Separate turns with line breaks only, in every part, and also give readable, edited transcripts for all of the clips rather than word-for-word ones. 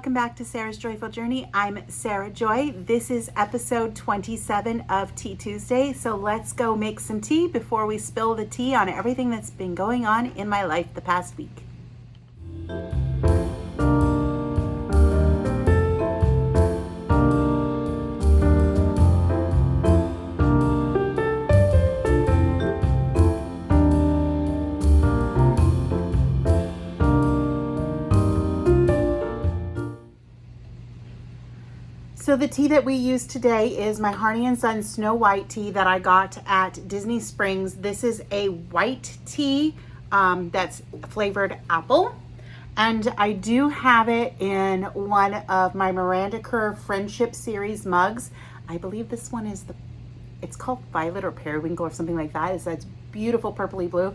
welcome back to Sarah's Joyful Journey. I'm Sarah Joy. This is episode 27 of Tea Tuesday. So let's go make some tea before we spill the tea on everything that's been going on in my life the past week. So the tea that we use today is my Harney & Sons Snow White tea that I got at Disney Springs. This is a white tea that's flavored apple. And I do have it in one of my Miranda Kerr Friendship Series mugs. I believe this one is it's called Violet or Periwinkle or something like that. It's beautiful purpley blue.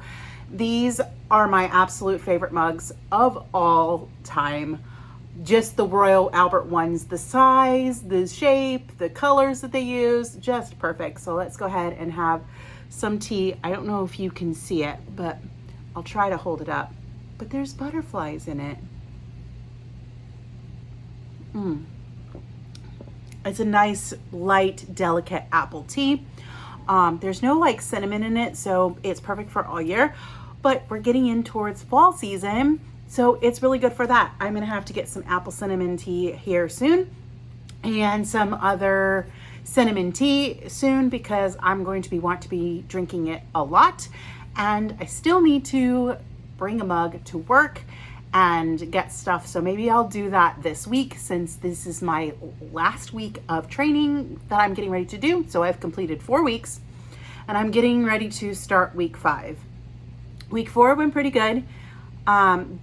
These are my absolute favorite mugs of all time. Just the Royal Albert ones, the size, the shape, the colors that they use, just perfect. So let's go ahead and have some tea. I don't know if you can see it, but I'll try to hold it up. But there's butterflies in it. It's a nice, light, delicate apple tea. There's no like cinnamon in it, so it's perfect for all year. But we're getting in towards fall season, so it's really good for that. I'm gonna have to get some apple cinnamon tea here soon and some other cinnamon tea soon because I'm going to want to be drinking it a lot. And I still need to bring a mug to work and get stuff. So maybe I'll do that this week since this is my last week of training that I'm getting ready to do. So I've completed 4 weeks and I'm getting ready to start week 5. Week 4 went pretty good.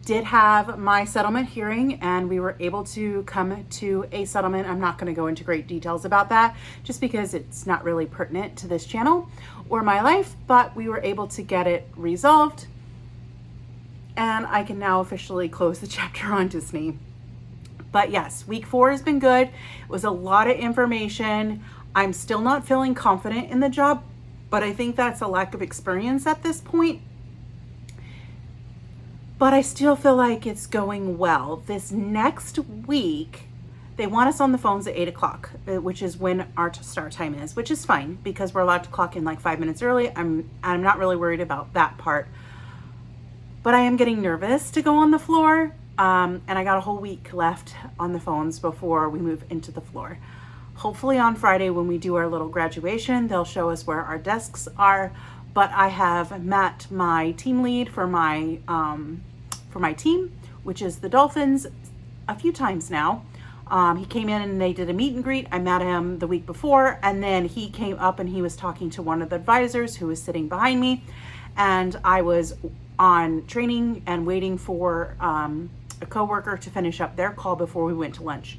Did have my settlement hearing and we were able to come to a settlement. I'm not going to go into great details about that just because it's not really pertinent to this channel or my life, but we were able to get it resolved and I can now officially close the chapter on Disney. But yes, week 4 has been good. It was a lot of information. I'm still not feeling confident in the job, but I think that's a lack of experience at this point. But I still feel like it's going well. This next week, they want us on the phones at 8 o'clock, which is when our start time is, which is fine because we're allowed to clock in like 5 minutes early. I'm not really worried about that part. But I am getting nervous to go on the floor. And I got a whole week left on the phones before we move into the floor. Hopefully on Friday when we do our little graduation, they'll show us where our desks are. But I have met my team lead for my team, which is the Dolphins, a few times now. He came in and they did a meet and greet. I met him the week before, and then he came up and he was talking to one of the advisors who was sitting behind me, and I was on training and waiting for a coworker to finish up their call before we went to lunch.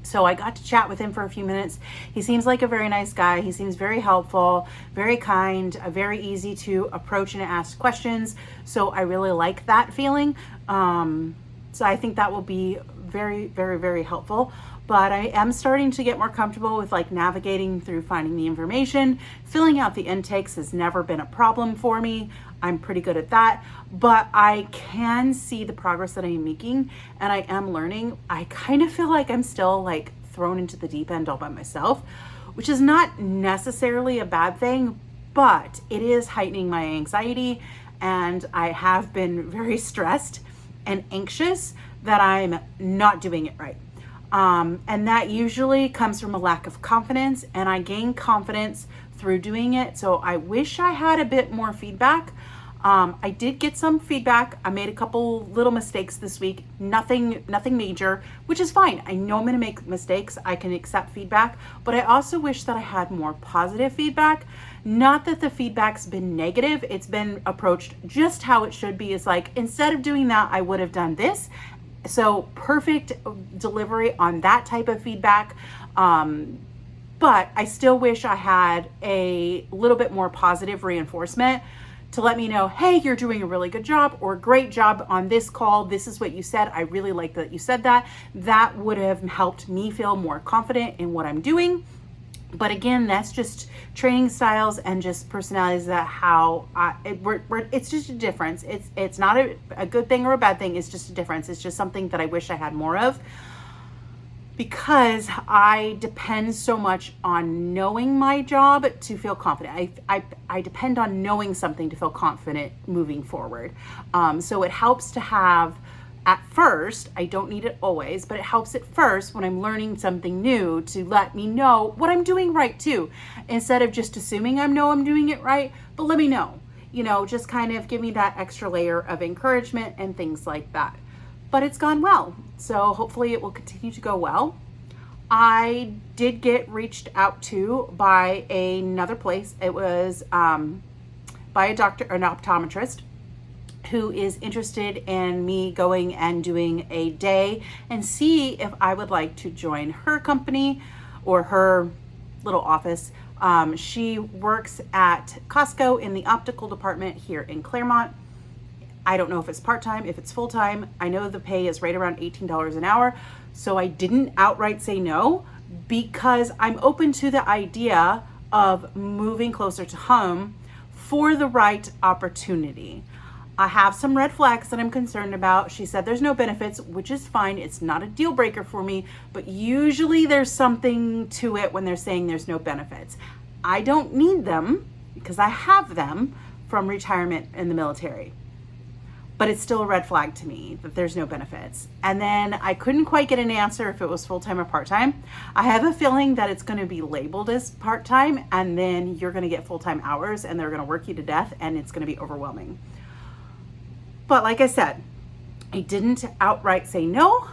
So I got to chat with him for a few minutes. He seems like a very nice guy. He seems very helpful, very kind, very easy to approach and ask questions. So I really like that feeling. So I think that will be very, very, very helpful. But I am starting to get more comfortable with like navigating through finding the information. Filling out the intakes has never been a problem for me. I'm pretty good at that, but I can see the progress that I'm making and I am learning. I kind of feel like I'm still like thrown into the deep end all by myself, which is not necessarily a bad thing, but it is heightening my anxiety and I have been very stressed and anxious that I'm not doing it right. And that usually comes from a lack of confidence, and I gain confidence through doing it. So I wish I had a bit more feedback. I did get some feedback. I made a couple little mistakes this week, nothing major, which is fine. I know I'm going to make mistakes. I can accept feedback, but I also wish that I had more positive feedback. Not that the feedback's been negative. It's been approached just how it should be. It's like, instead of doing that, I would have done this. So perfect delivery on that type of feedback. But I still wish I had a little bit more positive reinforcement to let me know, hey, you're doing a really good job or great job on this call. This is what you said. I really like that you said that. That would have helped me feel more confident in what I'm doing. But again, that's just training styles and just personalities that it's just a difference. It's not a good thing or a bad thing. It's just a difference. It's just something that I wish I had more of. because I depend so much on knowing my job to feel confident. I depend on knowing something to feel confident moving forward. So it helps to have, at first, I don't need it always, but it helps at first when I'm learning something new to let me know what I'm doing right too. Instead of just assuming I'm doing it right, but let me know. Just kind of give me that extra layer of encouragement and things like that. But it's gone well. So hopefully it will continue to go well. I did get reached out to by another place. It was by an optometrist who is interested in me going and doing a day and see if I would like to join her company or her little office. She works at Costco in the optical department here in Claremont. I don't know if it's part-time, if it's full-time. I know the pay is right around $18 an hour. So I didn't outright say no because I'm open to the idea of moving closer to home for the right opportunity. I have some red flags that I'm concerned about. She said there's no benefits, which is fine. It's not a deal breaker for me, but usually there's something to it when they're saying there's no benefits. I don't need them because I have them from retirement in the military. But it's still a red flag to me that there's no benefits. And then I couldn't quite get an answer if it was full-time or part-time. I have a feeling that it's going to be labeled as part-time, and then you're going to get full-time hours and they're going to work you to death, and it's going to be overwhelming. But like I said, I didn't outright say no.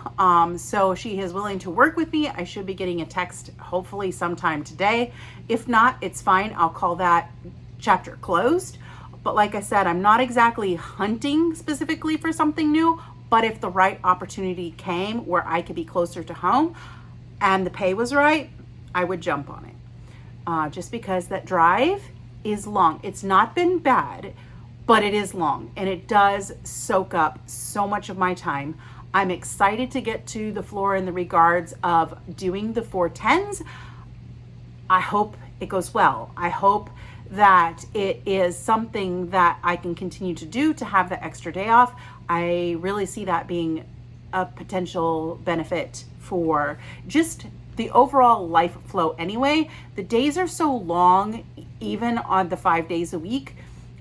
So she is willing to work with me. I should be getting a text hopefully sometime today. If not, it's fine. I'll call that chapter closed. But like I said, I'm not exactly hunting specifically for something new, but if the right opportunity came where I could be closer to home and the pay was right, I would jump on it. Just because that drive is long. It's not been bad, but it is long and it does soak up so much of my time. I'm excited to get to the floor in the regards of doing the 410s. I hope it goes well. I hope that it is something that I can continue to do to have the extra day off. I really see that being a potential benefit for just the overall life flow anyway. The days are so long, even on the 5 days a week,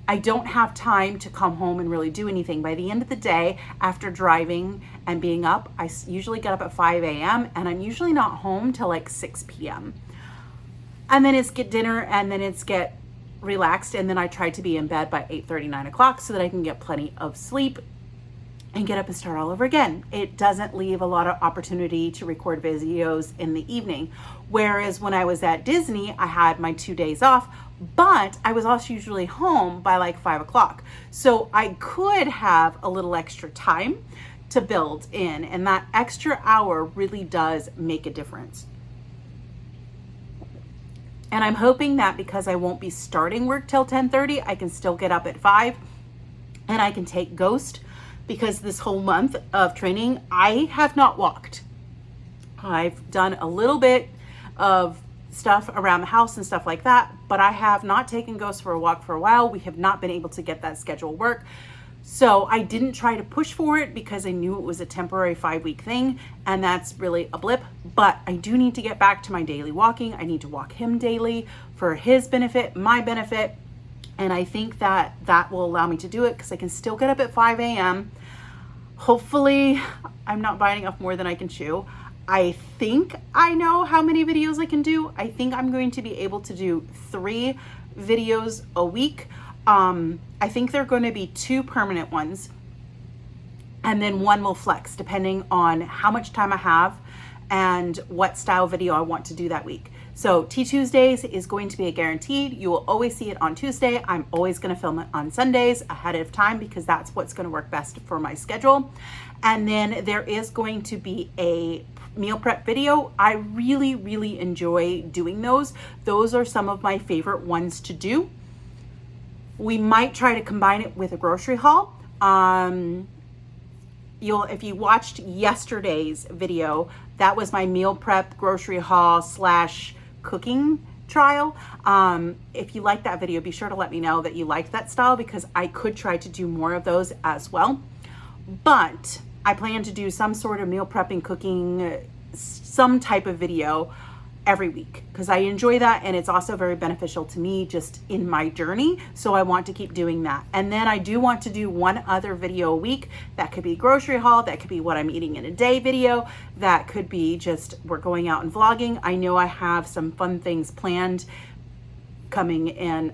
I don't have time to come home and really do anything. By the end of the day, after driving and being up, I usually get up at 5 a.m. and I'm usually not home till like 6 p.m. And then it's get dinner and then it's get relaxed, and then I try to be in bed by 8:30, 9 o'clock so that I can get plenty of sleep and get up and start all over again. It doesn't leave a lot of opportunity to record videos in the evening. Whereas when I was at Disney, I had my 2 days off, but I was also usually home by like 5 o'clock. So I could have a little extra time to build in, and that extra hour really does make a difference. And I'm hoping that because I won't be starting work till 10:30, I can still get up at 5 and I can take Ghost, because this whole month of training, I have not walked. I've done a little bit of stuff around the house and stuff like that, but I have not taken Ghost for a walk for a while. We have not been able to get that schedule work. So I didn't try to push for it because I knew it was a temporary 5-week thing, and that's really a blip. But I do need to get back to my daily walking. I need to walk him daily for his benefit, my benefit. And I think that that will allow me to do it because I can still get up at 5 a.m. Hopefully I'm not biting off more than I can chew. I think I know how many videos I can do. I think I'm going to be able to do 3 videos a week. I think they're going to be 2 permanent ones, and then 1 will flex depending on how much time I have and what style video I want to do that week. So T-Tuesdays is going to be a guaranteed. You will always see it on Tuesday. I'm always going to film it on Sundays ahead of time because that's what's going to work best for my schedule. And then there is going to be a meal prep video. I really, really enjoy doing those. Those are some of my favorite ones to do. We might try to combine it with a grocery haul. If you watched yesterday's video, that was my meal prep grocery haul / cooking trial. If you like that video, be sure to let me know that you liked that style because I could try to do more of those as well. But I plan to do some sort of meal prepping cooking some type of video every week because I enjoy that, and it's also very beneficial to me just in my journey. So I want to keep doing that. And then I do want to do one other video a week. That could be grocery haul, that could be what I'm eating in a day video, that could be just we're going out and vlogging. I know I have some fun things planned coming in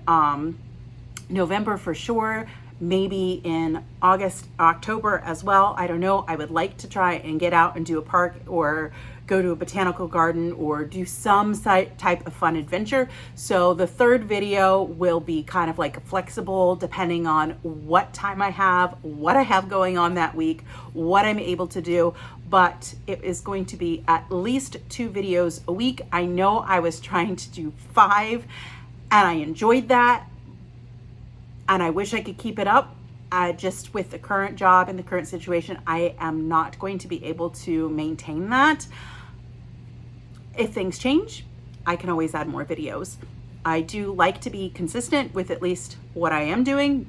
November for sure, maybe in August, October as well. I don't know. I would like to try and get out and do a park or go to a botanical garden or do some type of fun adventure. So the third video will be kind of like flexible depending on what time I have, what I have going on that week, what I'm able to do, but it is going to be at least 2 videos a week. I know I was trying to do 5 and I enjoyed that, and I wish I could keep it up. Just with the current job and the current situation, I am not going to be able to maintain that. If things change, I can always add more videos. I do like to be consistent with at least what I am doing.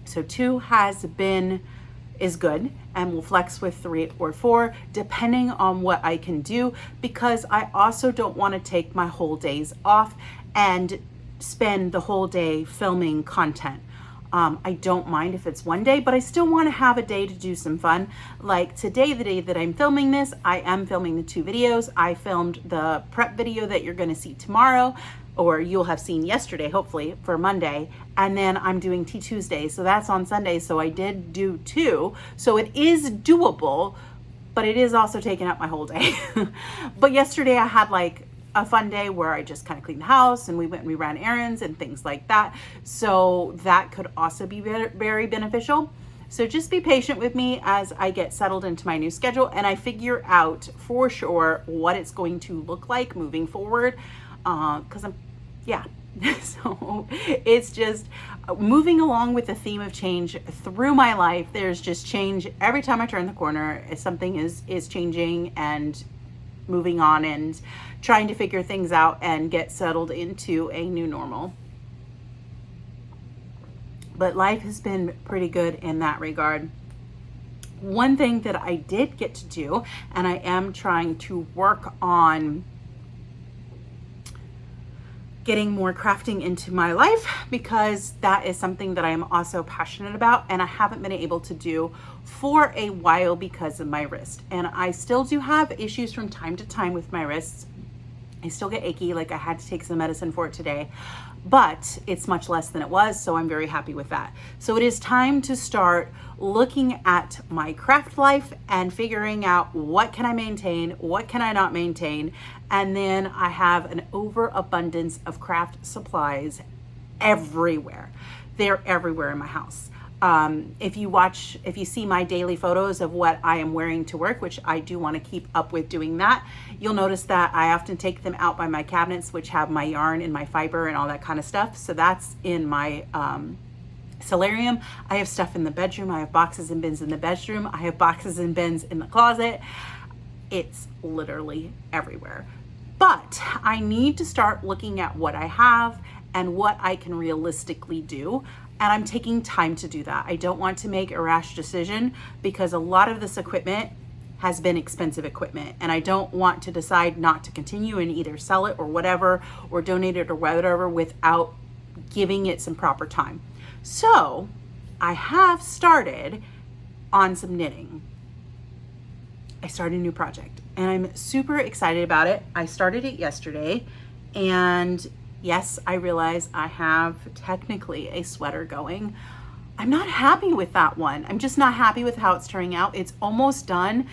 So 2 is good, and we'll flex with 3 or 4 depending on what I can do, because I also don't want to take my whole days off and spend the whole day filming content. I don't mind if it's one day, but I still want to have a day to do some fun. Like today, the day that I'm filming this, I am filming the 2 videos. I filmed the prep video that you're going to see tomorrow, or you'll have seen yesterday, hopefully, for Monday. And then I'm doing Tea Tuesday, so that's on Sunday. So I did do 2. So it is doable, but it is also taking up my whole day. But yesterday I had like a fun day where I just kind of cleaned the house and we went and we ran errands and things like that. So that could also be very beneficial. So just be patient with me as I get settled into my new schedule and I figure out for sure what it's going to look like moving forward. So it's just moving along with the theme of change through my life. There's just change every time I turn the corner. Something is changing and moving on and trying to figure things out and get settled into a new normal. But life has been pretty good in that regard. One thing that I did get to do, and I am trying to work on getting more crafting into my life, because that is something that I am also passionate about and I haven't been able to do for a while because of my wrist. And I still do have issues from time to time with my wrists. I still get achy, like I had to take some medicine for it today, but it's much less than it was, so I'm very happy with that. So it is time to start looking at my craft life and figuring out what can I maintain, what can I not maintain, and then I have an overabundance of craft supplies everywhere. They're everywhere in my house. If you see my daily photos of what I am wearing to work, which I do want to keep up with doing that, you'll notice that I often take them out by my cabinets, which have my yarn and my fiber and all that kind of stuff. So that's in my solarium. I have stuff in the bedroom. I have boxes and bins in the bedroom. I have boxes and bins in the closet. It's literally everywhere. But I need to start looking at what I have and what I can realistically do. And I'm taking time to do that. I don't want to make a rash decision because a lot of this equipment has been expensive equipment and I don't want to decide not to continue and either sell it or whatever, or donate it or whatever without giving it some proper time. So I have started on some knitting. I started a new project and I'm super excited about it. I started it yesterday, and yes, I realize I have technically a sweater going. I'm not happy with that one. I'm just not happy with how it's turning out. It's almost done,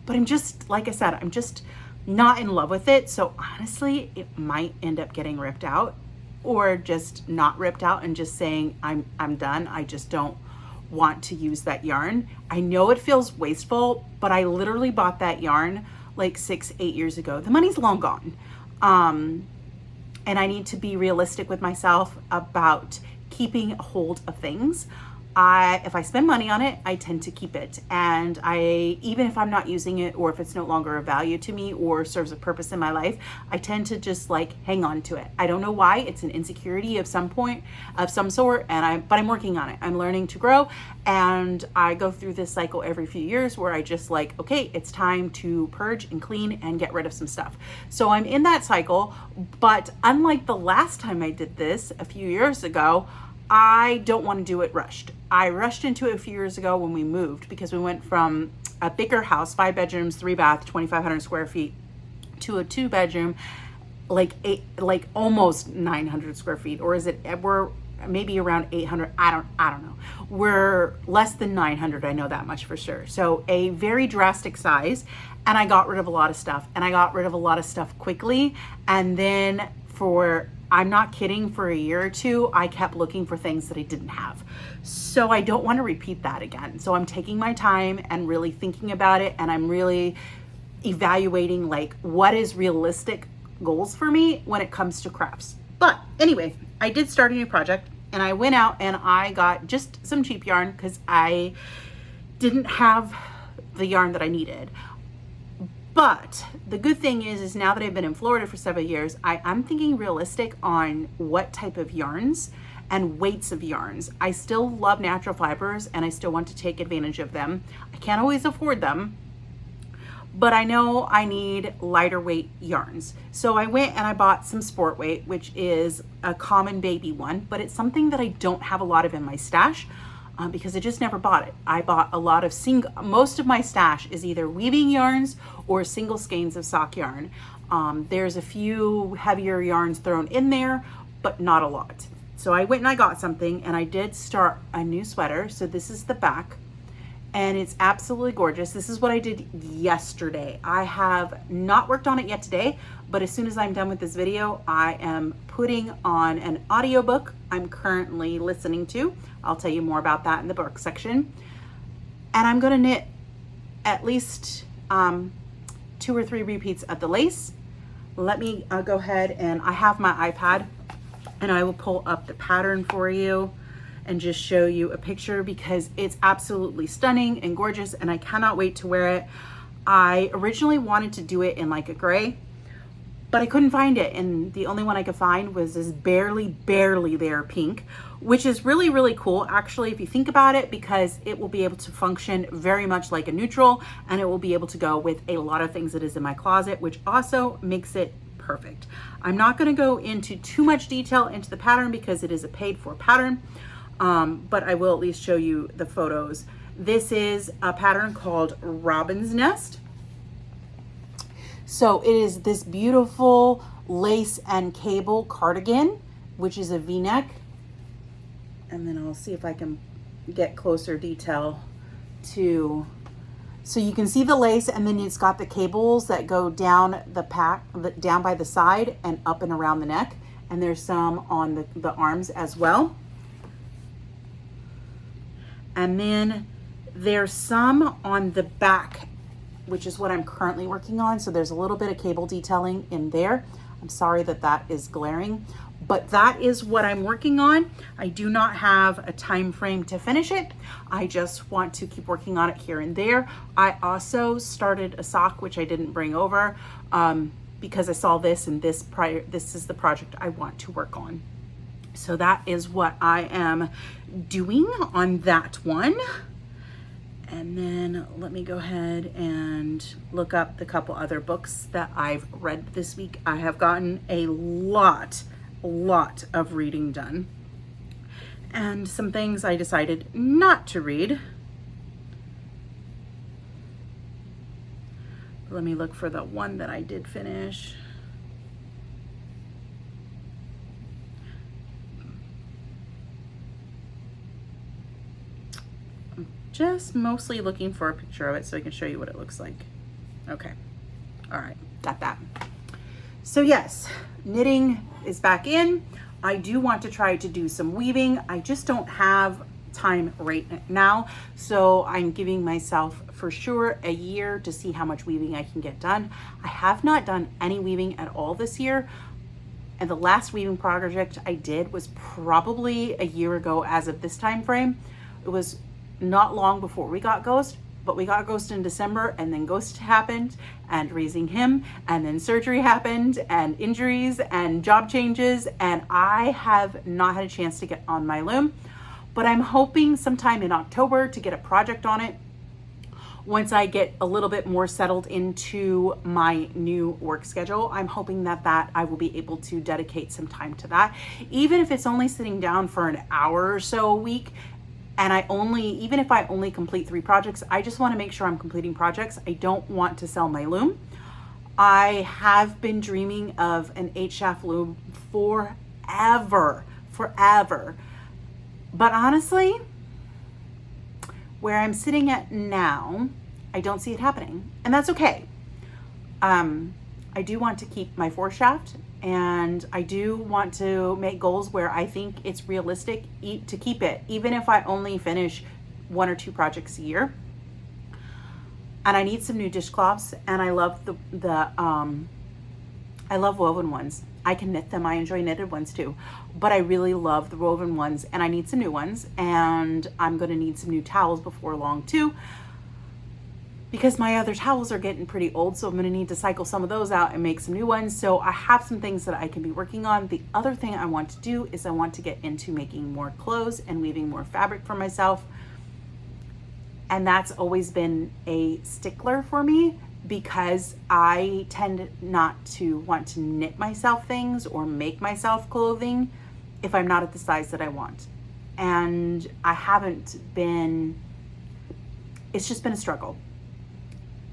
but I'm just, like I said, I'm just not in love with it. So honestly, it might end up getting ripped out, or just not ripped out and just saying I'm done. I just don't want to use that yarn. I know it feels wasteful, but I literally bought that yarn like 6-8 years ago. The money's long gone. And I need to be realistic with myself about keeping hold of things. if I spend money on it, I tend to keep it. And even if I'm not using it, or if it's no longer of value to me or serves a purpose in my life, I tend to just like hang on to it. I don't know why. It's an insecurity of some sort, but I'm working on it. I'm learning to grow, and I go through this cycle every few years where I just like, okay, it's time to purge and clean and get rid of some stuff. So I'm in that cycle, but unlike the last time I did this a few years ago, I don't want to do it rushed. I rushed into it a few years ago when we moved, because we went from a bigger house, 5 bedrooms, 3 bath, 2,500 square feet, to a 2-bedroom, like almost 900 square feet, or is it, we're maybe around 800. I don't know. We're less than 900. I know that much for sure. So a very drastic size, and I got rid of a lot of stuff, and I got rid of a lot of stuff quickly. And then I'm not kidding, for a year or two, I kept looking for things that I didn't have. So I don't want to repeat that again. So I'm taking my time and really thinking about it, and I'm really evaluating like what is realistic goals for me when it comes to crafts. But anyway, I did start a new project, and I went out and I got just some cheap yarn because I didn't have the yarn that I needed. But the good thing is now that I've been in Florida for several years, I'm thinking realistic on what type of yarns and weights of yarns. I still love natural fibers, and I still want to take advantage of them. I can't always afford them, but I know I need lighter weight yarns. So I went and I bought some sport weight, which is a common baby one, but it's something that I don't have a lot of in my stash. Because I just never bought it. I bought a lot of most of my stash is either weaving yarns or single skeins of sock yarn. There's a few heavier yarns thrown in there, but not a lot. So I went and I got something, and I did start a new sweater. So this is the back, and it's absolutely gorgeous. This is what I did yesterday. I have not worked on it yet today, but as soon as I'm done with this video, I am putting on an audiobook I'm currently listening to. I'll tell you more about that in the book section. And I'm gonna knit at least 2 or 3 repeats of the lace. Let me go ahead, and I have my iPad, and I will pull up the pattern for you and just show you a picture, because it's absolutely stunning and gorgeous, and I cannot wait to wear it. I originally wanted to do it in like a gray, but I couldn't find it, and the only one I could find was this barely there pink, which is really, really cool actually if you think about it, because it will be able to function very much like a neutral, and it will be able to go with a lot of things that is in my closet, which also makes it perfect. I'm not going to go into too much detail into the pattern because it is a paid for pattern, but I will at least show you the photos. This is a pattern called Robin's Nest. So it is this beautiful lace and cable cardigan, which is a V-neck. And then I'll see if I can get closer detail to, so you can see the lace, and then it's got the cables that go down down by the side and up and around the neck. And there's some on the arms as well. And then there's some on the back, which is what I'm currently working on. So there's a little bit of cable detailing in there. I'm sorry that that is glaring, but that is what I'm working on. I do not have a time frame to finish it. I just want to keep working on it here and there. I also started a sock, which I didn't bring over because I saw this, and this is the project I want to work on. So that is what I am doing on that one. And then let me go ahead and look up the couple other books that I've read this week. I have gotten a lot of reading done, and some things I decided not to read. Let me look for the one that I did finish. Just mostly looking for a picture of it so I can show you what it looks like. Okay, all right, got that. So yes, knitting is back in. I do want to try to do some weaving. I just don't have time right now. So I'm giving myself for sure a year to see how much weaving I can get done. I have not done any weaving at all this year. And the last weaving project I did was probably a year ago as of this time frame. It was not long before we got Ghost, but we got Ghost in December, and then Ghost happened, and raising him, and then surgery happened, and injuries, and job changes, and I have not had a chance to get on my loom. But I'm hoping sometime in October to get a project on it once I get a little bit more settled into my new work schedule. I'm hoping that I will be able to dedicate some time to that, even if it's only sitting down for an hour or so a week. And even if I only complete 3 projects, I just want to make sure I'm completing projects. I don't want to sell my loom. I have been dreaming of an 8-shaft loom forever. But honestly, where I'm sitting at now, I don't see it happening, and that's okay. I do want to keep my 4-shaft, and I do want to make goals where I think it's realistic to keep it, even if I only finish 1 or 2 projects a year. And I need some new dishcloths, and I love I love woven ones. I can knit them. I enjoy knitted ones too, but I really love the woven ones, and I need some new ones, and I'm going to need some new towels before long too, because my other towels are getting pretty old, so I'm going to need to cycle some of those out and make some new ones. So I have some things that I can be working on. The other thing I want to do is I want to get into making more clothes and weaving more fabric for myself, and that's always been a stickler for me, because I tend not to want to knit myself things or make myself clothing if I'm not at the size that I want. And it's just been a struggle.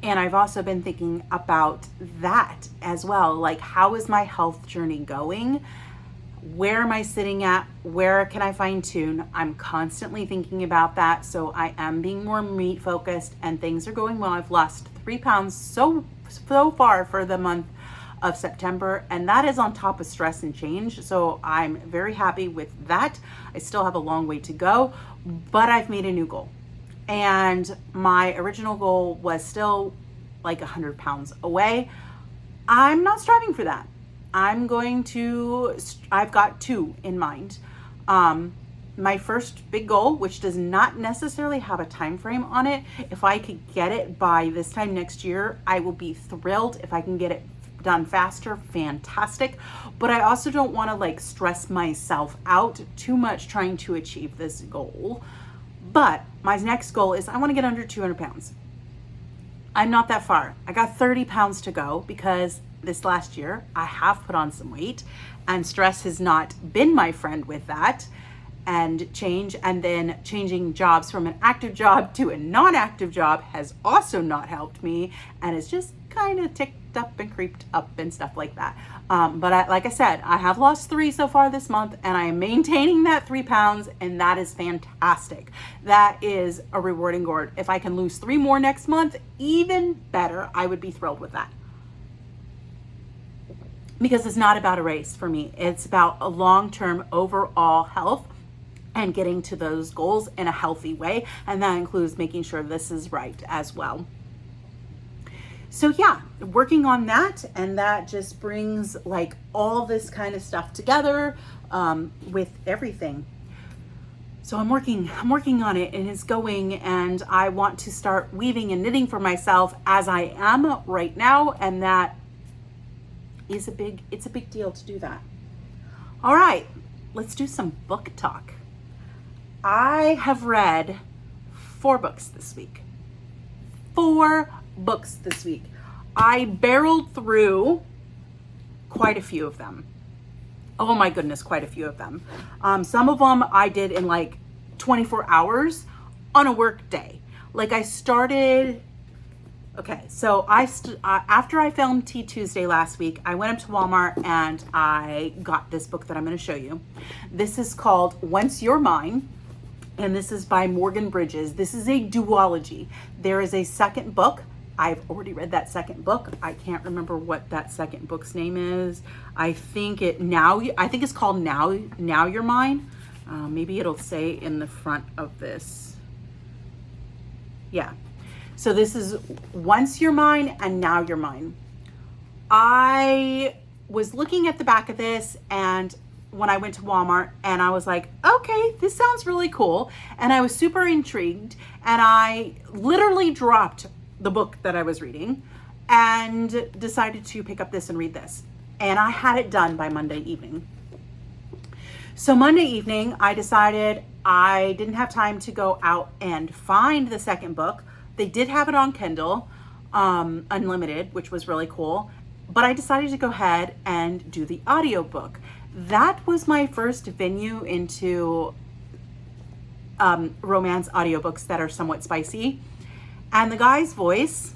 And I've also been thinking about that as well. Like, how is my health journey going? Where am I sitting at? Where can I fine tune? I'm constantly thinking about that. So I am being more meat focused, and things are going well. I've lost 3 pounds so far for the month of September, and that is on top of stress and change. So I'm very happy with that. I still have a long way to go, but I've made a new goal. And my original goal was still like 100 pounds away. I'm not striving for that. I've got 2 in mind. My first big goal, which does not necessarily have a time frame on it, if I could get it by this time next year, I will be thrilled. If I can get it done faster, fantastic. But I also don't want to like stress myself out too much trying to achieve this goal. But my next goal is I want to get under 200 pounds. I'm not that far. I got 30 pounds to go, because this last year I have put on some weight, and stress has not been my friend with that, and change, and then changing jobs from an active job to a non-active job has also not helped me, and it's just kind of ticked up and creeped up and stuff like that. But like I said, I have lost 3 so far this month, and I am maintaining that 3 pounds, and that is fantastic. That is a rewarding goal. If I can lose 3 more next month, even better. I would be thrilled with that. Because it's not about a race for me. It's about a long-term overall health and getting to those goals in a healthy way. And that includes making sure this is right as well. So yeah, working on that, and that just brings like all this kind of stuff together with everything. So I'm working on it, and it's going, and I want to start weaving and knitting for myself as I am right now, and that is it's a big deal to do that. All right, let's do some book talk. I have read 4 books this week. 4 books this week. I barreled through quite a few of them. Oh my goodness, quite a few of them. Some of them I did in like 24 hours on a work day. Like I started, okay, so after I filmed Tea Tuesday last week, I went up to Walmart and I got this book that I'm going to show you. This is called Once You're Mine, and this is by Morgan Bridges. This is a duology. There is a second book. I've already read that second book. I can't remember what that second book's name is. I think it's called Now You're Mine. Maybe it'll say in the front of this. Yeah. So this is Once You're Mine and Now You're Mine. I was looking at the back of this, and when I went to Walmart, and I was like, okay, this sounds really cool. And I was super intrigued, and I literally dropped the book that I was reading and decided to pick up this and read this. And I had it done by Monday evening. So Monday evening, I decided I didn't have time to go out and find the second book. They did have it on Kindle, unlimited, which was really cool. But I decided to go ahead and do the audiobook. That was my first venue into romance audiobooks that are somewhat spicy. And the guy's voice,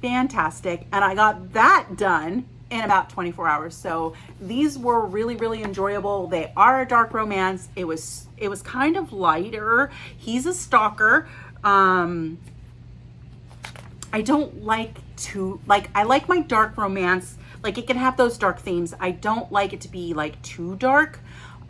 fantastic. And I got that done in about 24 hours. So these were really, really enjoyable. They are a dark romance. It was kind of lighter. He's a stalker. I don't like I like my dark romance. Like, it can have those dark themes. I don't like it to be like too dark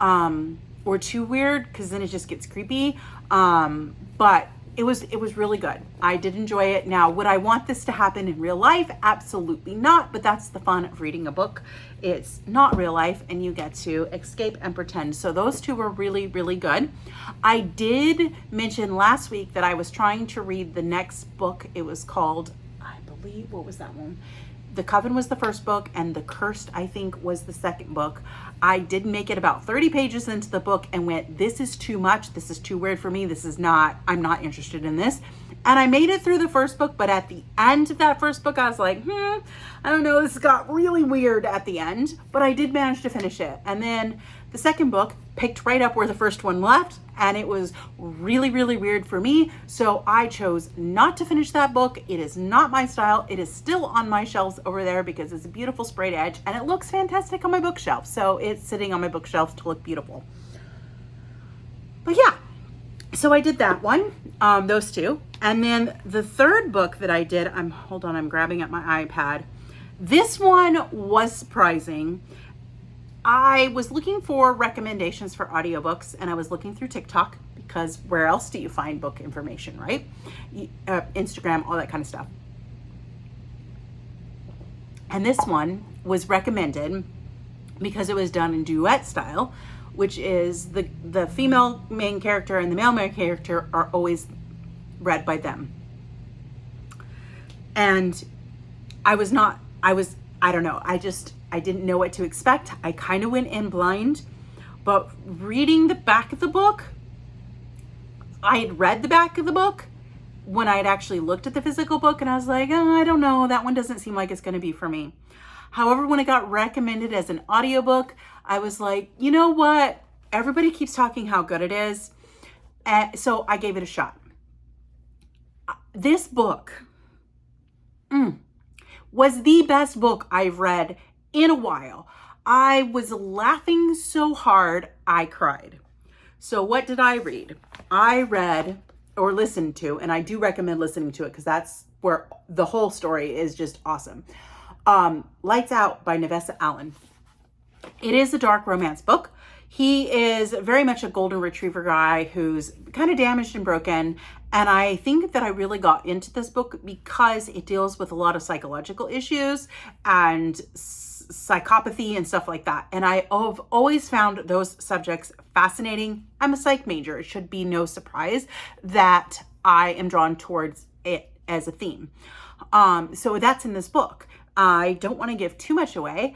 or too weird, because then it just gets creepy. But it was really good. I did enjoy it. Now, would I want this to happen in real life? Absolutely not. But that's the fun of reading a book. It's not real life, and you get to escape and pretend. So those two were really, really good. I did mention last week that I was trying to read the next book. It was called, I believe, what was that one? The Coven was the first book, and The Cursed, I think, was the second book. I did make it about 30 pages into the book and went, this is too much. This is too weird for me. I'm not interested in this. And I made it through the first book, but at the end of that first book, I was like, I don't know, this got really weird at the end, but I did manage to finish it. And then the second book picked right up where the first one left, and it was really, really weird for me. So I chose not to finish that book. It is not my style. It is still on my shelves over there because it's a beautiful sprayed edge, and it looks fantastic on my bookshelf. So it's sitting on my bookshelf to look beautiful. But yeah, so I did that one, those two. And then the third book that I did, hold on, I'm grabbing at my iPad. This one was surprising. I was looking for recommendations for audiobooks, and I was looking through TikTok, because where else do you find book information, right? Instagram, all that kind of stuff. And this one was recommended because it was done in duet style, which is the female main character and the male main character are always read by them. And I don't know, I didn't know what to expect. I kind of went in blind, but reading the back of the book, I had read the back of the book when I had actually looked at the physical book, and I was like, oh, I don't know, that one doesn't seem like it's going to be for me. However, when it got recommended as an audiobook, I was like, you know what? Everybody keeps talking how good it is. So I gave it a shot. This book was the best book I've read in a while. I was laughing so hard, I cried. So what did I read? I read or listened to, and I do recommend listening to it because that's where the whole story is just awesome. Lights Out by Navessa Allen. It is a dark romance book. He is very much a golden retriever guy who's kind of damaged and broken. And I think that I really got into this book because it deals with a lot of psychological issues and psychopathy and stuff like that. And I have always found those subjects fascinating. I'm a psych major. It should be no surprise that I am drawn towards it as a theme. So that's in this book. I don't want to give too much away,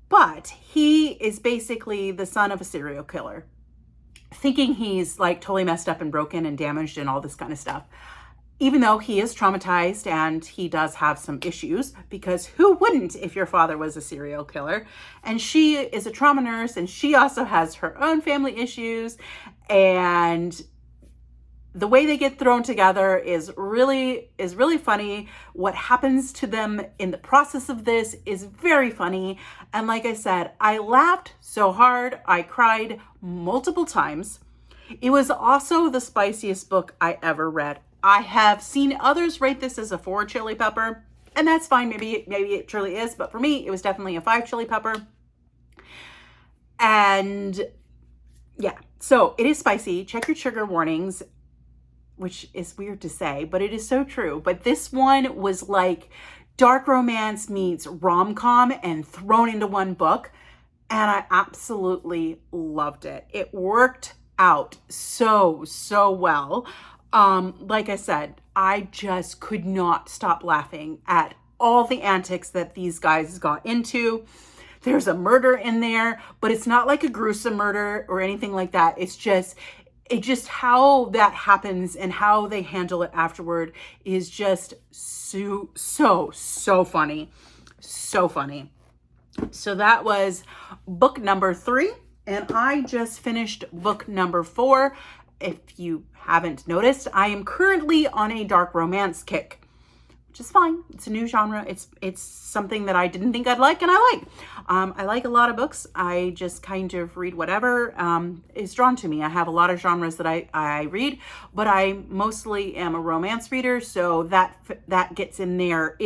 but he is basically the son of a serial killer, thinking he's like totally messed up and broken and damaged and all this kind of stuff. Even though he is traumatized and he does have some issues, because who wouldn't if your father was a serial killer? And she is a trauma nurse, and she also has her own family issues. And the way they get thrown together is really funny. What happens to them in the process of this is very funny. And like I said, I laughed so hard, I cried multiple times. It was also the spiciest book I ever read. I have seen others rate this as a 4 chili pepper, and that's fine. Maybe it truly is, but for me, it was definitely a 5 chili pepper. And yeah, so it is spicy. Check your trigger warnings, which is weird to say, but it is so true. But this one was like dark romance meets rom-com and thrown into one book. and I absolutely loved it. It worked out so well. Like I said, I just could not stop laughing at all the antics that these guys got into. There's a murder in there, but it's not like a gruesome murder or anything like that. It's just how that happens and how they handle it afterward is just so funny. So funny. So that was book number 3, and I just finished book number 4. If you haven't noticed, I am currently on a dark romance kick, which is fine. It's a new genre. It's something that I didn't think I'd like, and I like. I like a lot of books. I just kind of read whatever is drawn to me. I have a lot of genres that I read, but I mostly am a romance reader, so that gets in there.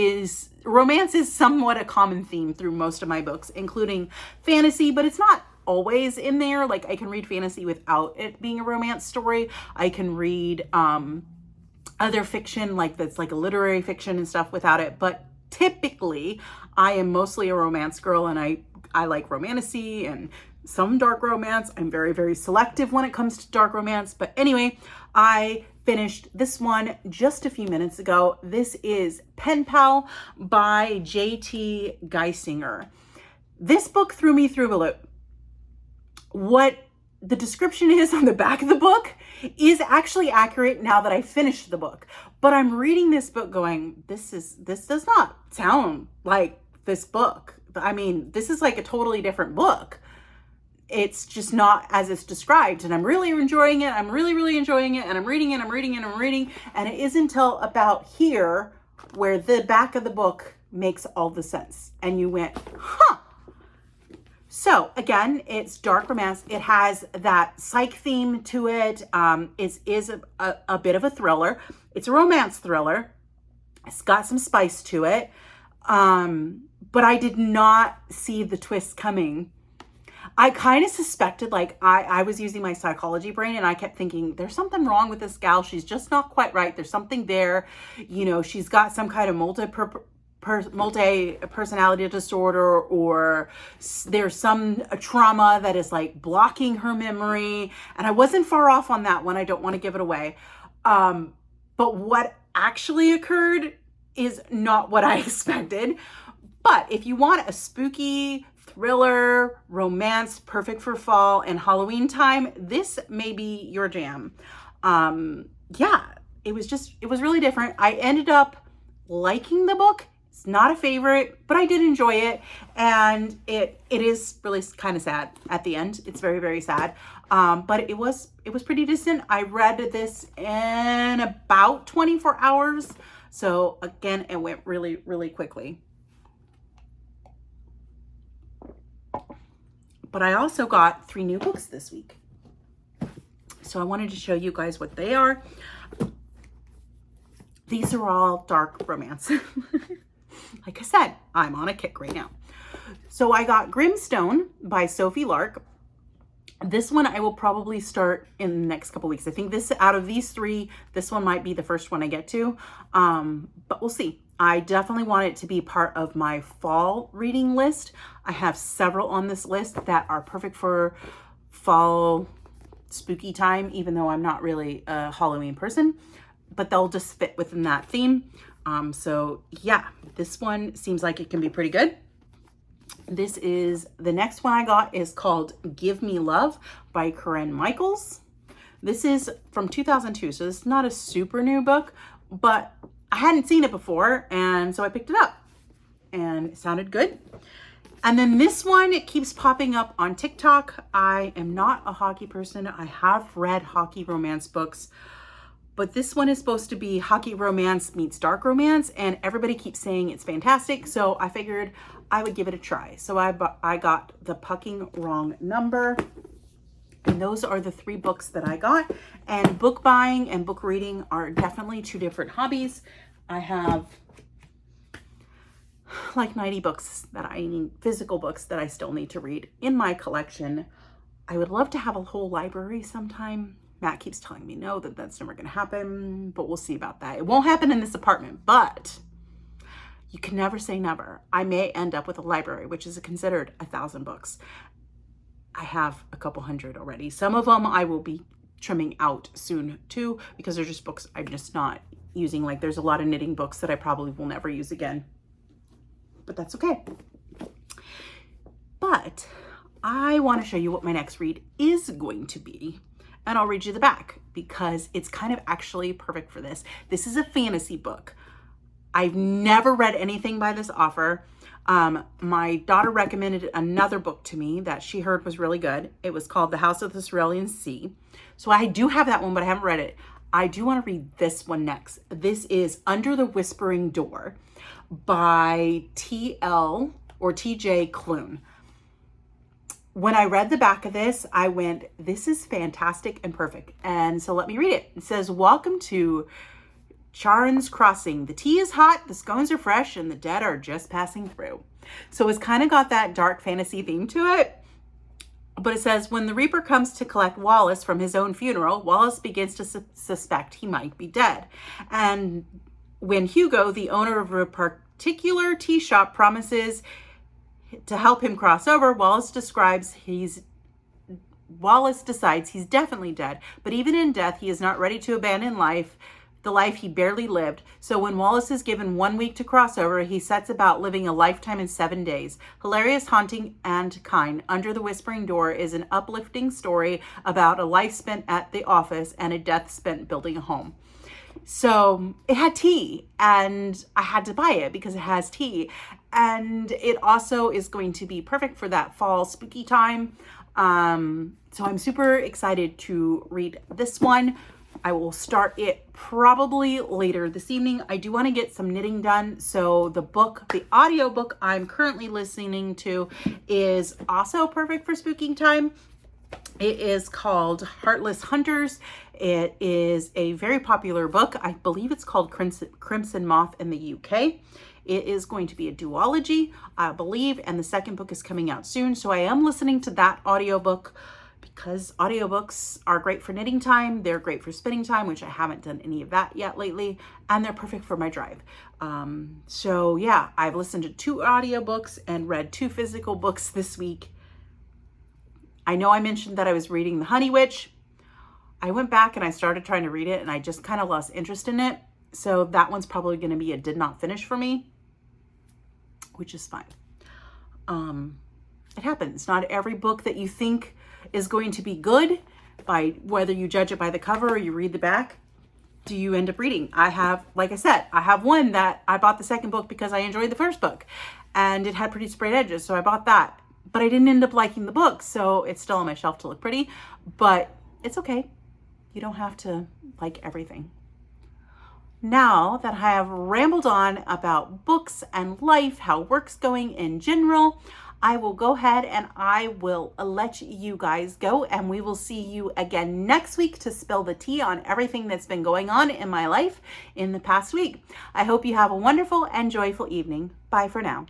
Romance is somewhat a common theme through most of my books, including fantasy, but it's not always in there. Like, I can read fantasy without it being a romance story. I can read other fiction, like that's like a literary fiction and stuff, without it. But typically I am mostly a romance girl, and I like romantasy and some dark romance. I'm very selective when it comes to dark romance. But anyway, I finished this one just a few minutes ago. This is Pen Pal by J.T. Geisinger. This book threw me through a loop. What the description is on the back of the book is actually accurate now that I finished the book. But I'm reading this book going, this does not sound like this book. I mean, this is like a totally different book. It's just not as it's described, and I'm really enjoying it. I'm really enjoying it, and I'm reading, and and it isn't until about here where the back of the book makes all the sense, and you went, huh. So again, it's dark romance. It has that psych theme to it. It is a bit of a thriller. It's a romance thriller. It's got some spice to it. But I did not see the twist coming. I kind of suspected, like, I was using my psychology brain, and I kept thinking, there's something wrong with this gal. She's just not quite right. There's something there. You know, she's got some kind of multi-personality disorder, or there's some trauma that is like blocking her memory. And I wasn't far off on that one. I don't want to give it away. But what actually occurred is not what I expected. But if you want a spooky thriller, romance, perfect for fall and Halloween time, this may be your jam. Yeah, it was really different. I ended up liking the book. It's not a favorite, but I did enjoy it. And it is really kind of sad at the end. It's very sad. But it was pretty decent. I read this in about 24 hours. So again, it went really quickly. But I also got 3 new books this week. So I wanted to show you guys what they are. These are all dark romance. Like I said, I'm on a kick right now. So I got Grimstone by Sophie Lark. This one I will probably start in the next couple weeks. I think out of these 3, this one might be the first one I get to. But we'll see. I definitely want it to be part of my fall reading list. I have several on this list that are perfect for fall spooky time, even though I'm not really a Halloween person, but they'll just fit within that theme. So yeah, this one seems like it can be pretty good. The next one I got is called Give Me Love by Corinne Michaels. This is from 2002, so it's not a super new book, but I hadn't seen it before, and so I picked it up, and it sounded good. And then this one, it keeps popping up on TikTok. I am not a hockey person. I have read hockey romance books, but this one is supposed to be hockey romance meets dark romance, and everybody keeps saying it's fantastic, so I figured I would give it a try. So I got The Pucking Wrong Number, and those are the 3 books that I got. And book buying and book reading are definitely 2 different hobbies. I have like 90 books that I need, physical books that I still need to read in my collection. I would love to have a whole library sometime. Matt keeps telling me no, that's never going to happen, but we'll see about that. It won't happen in this apartment, but you can never say never. I may end up with a library, which is considered 1,000 books. I have a couple hundred already. Some of them I will be trimming out soon too, because they're just books I'm just not using. Like there's a lot of knitting books that I probably will never use again, but that's okay. But I want to show you what my next read is going to be, and I'll read you the back because it's kind of actually perfect for this. This is a fantasy book. I've never read anything by this author. My daughter recommended another book to me that she heard was really good. It was called The House of the Cerulean Sea. So I do have that one, but I haven't read it. I do want to read this one next. This is Under the Whispering Door by T.L. or T.J. Klune. When I read the back of this, I went, this is fantastic and perfect. And so let me read it. It says, welcome to Charon's Crossing. The tea is hot, the scones are fresh, and the dead are just passing through. So it's kind of got that dark fantasy theme to it. But it says, when the Reaper comes to collect Wallace from his own funeral, Wallace begins to suspect he might be dead. And when Hugo, the owner of a particular tea shop, promises to help him cross over, Wallace decides he's definitely dead. But even in death, he is not ready to abandon the life he barely lived. So when Wallace is given 1 week to cross over, he sets about living a lifetime in 7 days. Hilarious, haunting, and kind, Under the Whispering Door is an uplifting story about a life spent at the office and a death spent building a home. So it had tea, and I had to buy it because it has tea. And it also is going to be perfect for that fall spooky time. So I'm super excited to read this one. I will start it probably later this evening. I do want to get some knitting done. So the audio book I'm currently listening to is also perfect for spooking time. It is called Heartless Hunters. It is a very popular book. I believe it's called Crimson Moth in the UK. It is going to be a duology, I believe, and the second book is coming out soon. So I am listening to that audiobook because audiobooks are great for knitting time. They're great for spinning time, which I haven't done any of that yet lately, and they're perfect for my drive. So yeah, I've listened to 2 audiobooks and read 2 physical books this week. I know I mentioned that I was reading The Honey Witch. I went back and I started trying to read it, and I just kind of lost interest in it. So that one's probably going to be a did not finish for me, which is fine. It happens. Not every book that you think is going to be good, by whether you judge it by the cover or you read the back, do you end up reading. I have, like I said, I have one that I bought the second book because I enjoyed the first book and it had pretty sprayed edges. So I bought that, but I didn't end up liking the book. So it's still on my shelf to look pretty, but it's okay. You don't have to like everything. Now that I have rambled on about books and life, how work's going in general, I will go ahead and I will let you guys go, and we will see you again next week to spill the tea on everything that's been going on in my life in the past week. I hope you have a wonderful and joyful evening. Bye for now.